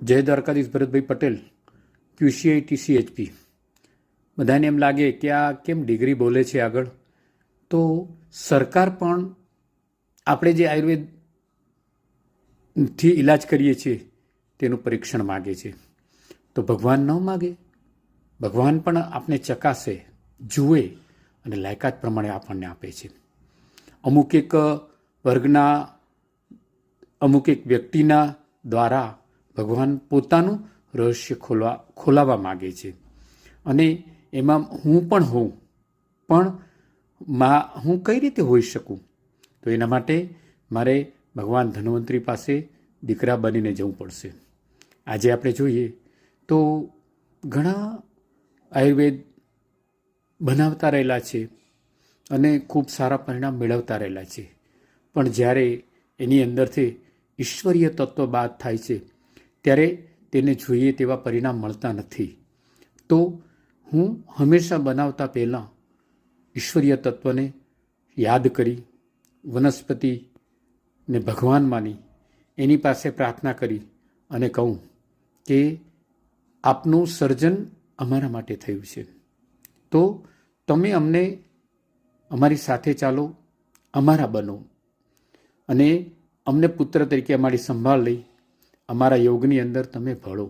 જય Dwarkadhish Bharatbhai Patel, QCIT CHP. બધાને એમ લાગે કે આ કેમ ડિગ્રી બોલે છે આગળ. તો સરકાર પણ આપણે જે આયુર્વેદથી ઇલાજ કરીએ છીએ તેનું પરીક્ષણ માગે છે. તો ભગવાન ન માગે? ભગવાન પણ આપણે ચકાસે, જુએ અને લાયકાત પ્રમાણે આપણને આપે છે. અમુક એક વર્ગના, અમુક એક વ્યક્તિના દ્વારા ભગવાન પોતાનું રહસ્ય ખોલાવવા માગે છે. અને એમાં હું પણ હોઉં, પણ હું કઈ રીતે હોઈ શકું? તો એના માટે મારે ભગવાન ધન્વંતરી પાસે દીકરા બનીને જવું પડશે. આજે આપણે જોઈએ તો ઘણા આયુર્વેદ બનાવતા રહેલા છે અને ખૂબ સારા પરિણામ મેળવતા રહેલા છે, પણ જ્યારે એની અંદરથી ઈશ્વરીય તત્વ બાદ થાય છે ત્યારે તેને જોઈએ તેવા પરિણામ મળતા નથી. તો હું હંમેશા બનાવતા પહેલાં ઈશ્વરીય તત્વને યાદ કરી, વનસ્પતિને ભગવાન માની એની પાસે પ્રાર્થના કરી અને કહું કે આપનું સર્જન અમારા માટે થયું છે, તો તમે અમને અમારી સાથે ચાલો, અમારા બનો અને અમને પુત્ર તરીકે અમારી સંભાળ લઈ અમારા યોગની અંદર તમે ભળો.